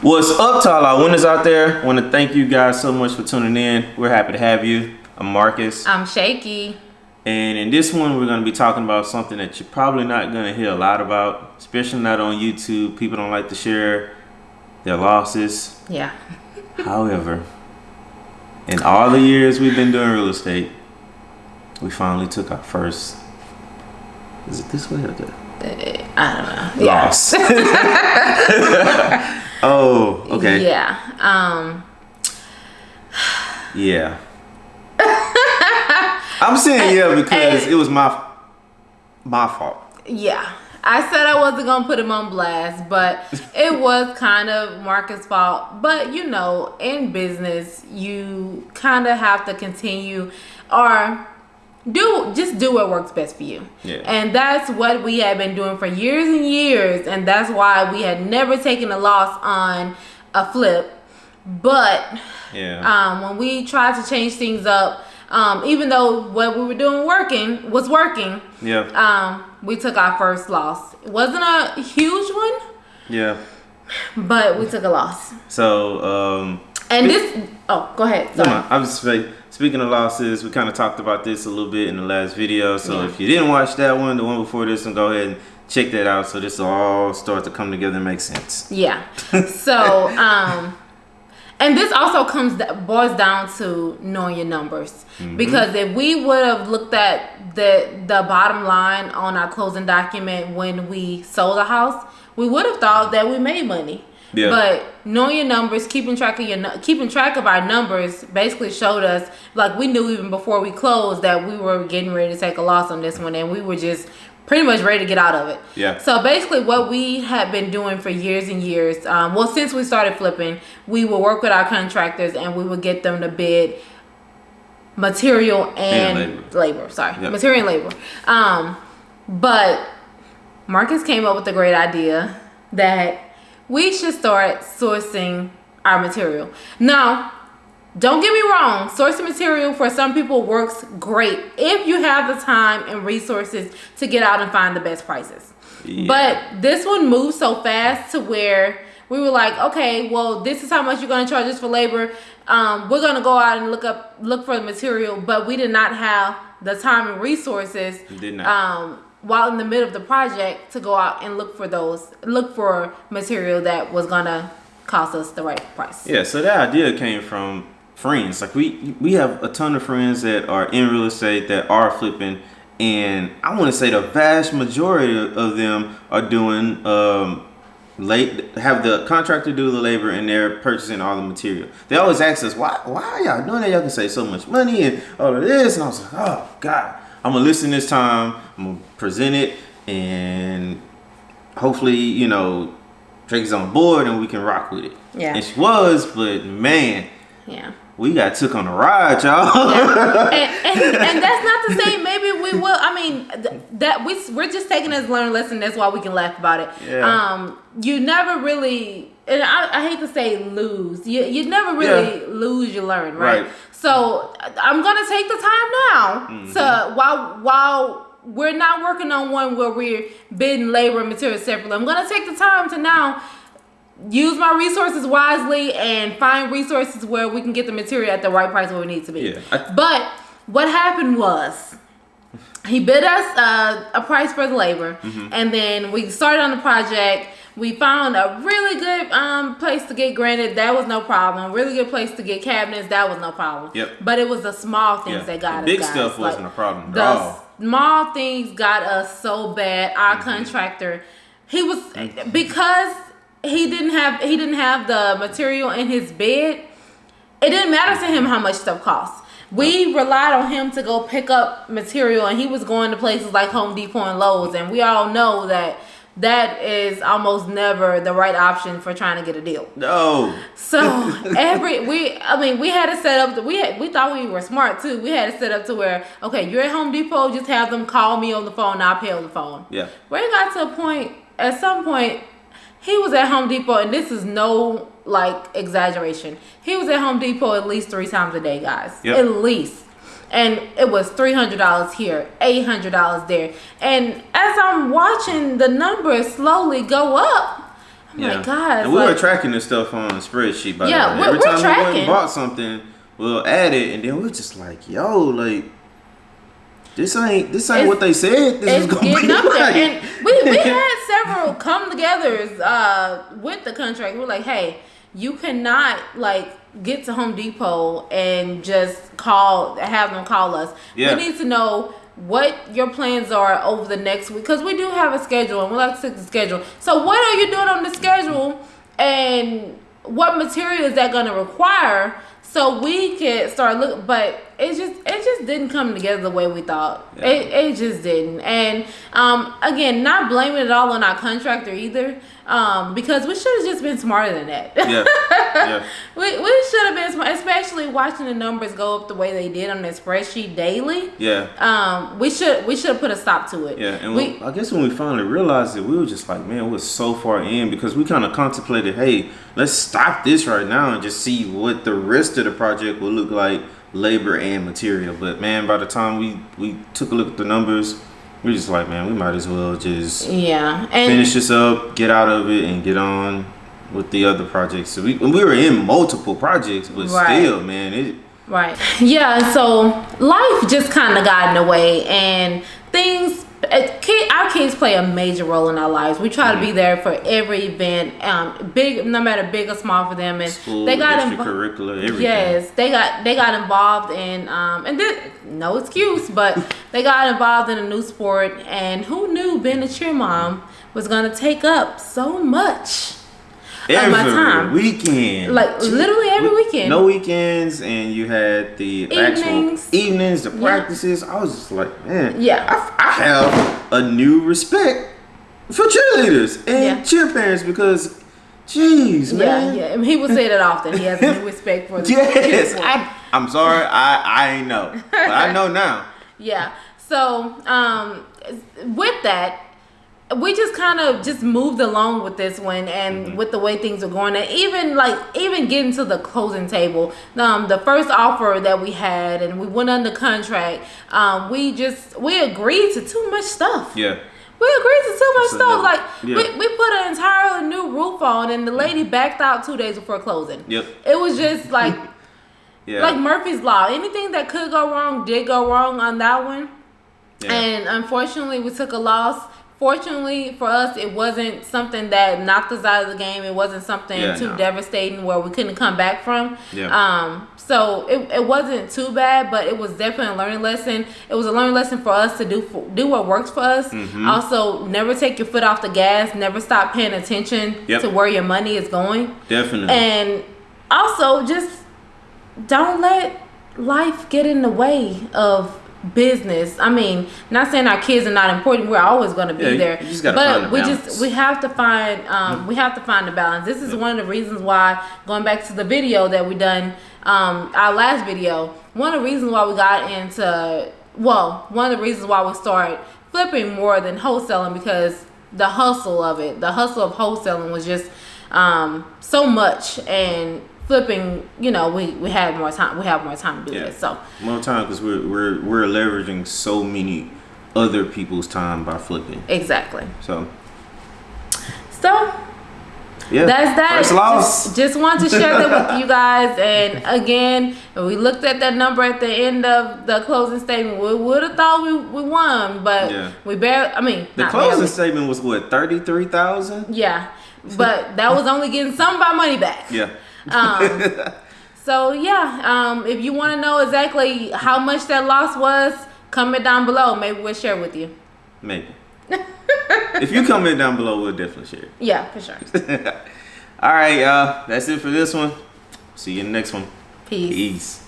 What's up to all our winners out there? I want to thank you guys so much for tuning in. We're happy to have you. I'm Marcus. I'm Shakey. And in this one, we're going to be talking about something that you're probably not going to hear a lot about, especially not on YouTube. People don't like to share their losses. Yeah. However, in all the years we've been doing real estate, we finally took our first, is it this way or that? I don't know. Loss. Oh, okay. Yeah. Yeah. I'm saying yeah because it was my fault. Yeah. I said I wasn't going to put him on blast, but it was kind of Marcus' fault. But, you know, in business, you kind of have to continue or do what works best for you. Yeah. And that's what we had been doing for years and years. And that's why we had never taken a loss on a flip. But when we tried to change things up, even though what we were doing was working, we took our first loss. It wasn't a huge one. Yeah. But we took a loss. So, go ahead. Sorry. I was speaking of losses, we kind of talked about this a little bit in the last video. So if you didn't watch that one, the one before this one, go ahead and check that out. So this will all start to come together and make sense. Yeah. So, and this also boils down to knowing your numbers. Mm-hmm. Because if we would have looked at the bottom line on our closing document when we sold a house, we would have thought that we made money. Yeah. But knowing your numbers, keeping track of our numbers basically showed us, like we knew even before we closed that we were getting ready to take a loss on this one, and we were just pretty much ready to get out of it. Yeah. So basically what we had been doing for years and years, since we started flipping, we would work with our contractors and we would get them to bid material and labor. Material and labor. But Marcus came up with the great idea that we should start sourcing our material. Now, don't get me wrong, sourcing material for some people works great if you have the time and resources to get out and find the best prices. Yeah. But this one moved so fast to where we were like, okay, well, this is how much you're going to charge us for labor. We're going to go out and look for the material, but we did not have the time and resources while in the middle of the project to go out and look for material that was going to cost us the right price. Yeah, so that idea came from friends. Like we have a ton of friends that are in real estate that are flipping, and I want to say the vast majority of them are doing have the contractor do the labor and they're purchasing all the material. They always ask us, why are y'all doing that? Y'all can save so much money and all of this. And I was like, oh God, I'm gonna listen this time, I'm gonna present it, and hopefully, you know, Drake's on board and we can rock with it. Yeah. And she was, but man, yeah, we got took on a ride, y'all. Yeah. And that's not to say maybe we will. I mean, we're just taking it as a learning lesson. That's why we can laugh about it. Yeah. You never really, and I hate to say lose. You never really lose. You learn, right? So I'm gonna take the time now to while we're not working on one where we're bidding labor and material separately. I'm gonna take the time to now use my resources wisely and find resources where we can get the material at the right price where we need to be. Yeah. But what happened was he bid us a price for the labor, and then we started on the project. We found a really good place to get granite. That was no problem. Really good place to get cabinets. That was no problem. Yep. But it was the small things that got us. Big stuff wasn't a problem at all. Small things got us so bad. Our contractor, because he didn't have the material in his bid. It didn't matter to him how much stuff costs. We relied on him to go pick up material, and he was going to places like Home Depot and Lowe's, and we all know that is almost never the right option for trying to get a deal. No. So we had to set up. We thought we were smart too. We had to set up to where, okay, you're at Home Depot, just have them call me on the phone, and I'll pay on the phone. Yeah. Where it got to a point, at some point, he was at Home Depot, and this is no exaggeration. He was at Home Depot at least 3 times a day, guys. Yep. At least. And it was $300 here, $800 there. And as I'm watching the numbers slowly go up, I'm My God. And we were tracking this stuff on a spreadsheet, by the way. Every time we went and bought something, we'll add it, and then we're just like, yo, like, this ain't what they said this is gonna be like. And we had several come togethers with the contract. We're like, hey, you cannot like get to Home Depot and just have them call us. Yeah. We need to know what your plans are over the next week, because we do have a schedule and we like to stick to the schedule. So what are you doing on the schedule, and what material is that going to require, so we can start looking. But it just didn't come together the way we thought. Yeah. It just didn't. And again, not blaming it all on our contractor either, because we should have just been smarter than that. Yeah. we should have been smart, especially watching the numbers go up the way they did on that spreadsheet daily. Yeah. We should have put a stop to it. Yeah, and I guess when we finally realized it, we were just like, man, we're so far in, because we kind of contemplated, hey, let's stop this right now and just see what the rest of the project will look like, labor and material. But man, by the time we took a look at the numbers, we were just like, man, we might as well just finish this up, get out of it, and get on with the other projects. So we were in multiple projects, but still, man, Right. Yeah, so life just kind of got in the way, and things, our kids play a major role in our lives. We try to be there for every event, big, no matter big or small for them. And school, they got extracurricular, everything. Yes, they got involved in, and this, no excuse, but they got involved in a new sport. And who knew being a cheer mom was gonna take up so much of my time? Weekend, like literally every weekend. No weekends, and you had the actual evenings, the practices. I was just like, man, I have a new respect for cheerleaders and cheer parents, because, jeez, man. Yeah. And he would say that often. He has a new respect for the yes, I'm sorry, I ain't know, but I know now. Yeah. So with that, we just kind of just moved along with this one, and with the way things are going, and even getting to the closing table, the first offer that we had, and we went under contract, we agreed to too much stuff. Yeah. We agreed to too much stuff. Like we put an entirely new roof on, and the lady backed out 2 days before closing. Yep. It was just like like Murphy's Law. Anything that could go wrong did go wrong on that one. Yeah. And unfortunately, we took a loss. Fortunately for us, it wasn't something that knocked us out of the game. It wasn't something too devastating where we couldn't come back from. Yeah. So it wasn't too bad, but it was definitely a learning lesson. It was a learning lesson for us to do what works for us. Mm-hmm. Also, never take your foot off the gas. Never stop paying attention to where your money is going. Definitely. And also, just don't let life get in the way of business. I mean, not saying our kids are not important. We're always going to be there. You just gotta find the balance. We have to find the balance. This is one of the reasons why, going back to the video that we done, our last video, one of the reasons why we got into, one of the reasons why we started flipping more than wholesaling, because the hustle of wholesaling was just so much, and flipping, we have more time to do this. So more time, because we're leveraging so many other people's time by flipping. Exactly. So yeah, that's that. First loss. Just want to share that with you guys. And again, we looked at that number at the end of the closing statement. We would have thought we won, but we barely. I mean, the closing statement was what, 33,000? Yeah, but that was only getting some of our money back. Yeah. So if you want to know exactly how much that loss was, comment down below. Maybe we'll share with you. Maybe. If you comment down below, we'll definitely share. Yeah, for sure. All right, y'all. That's it for this one. See you in the next one. Peace.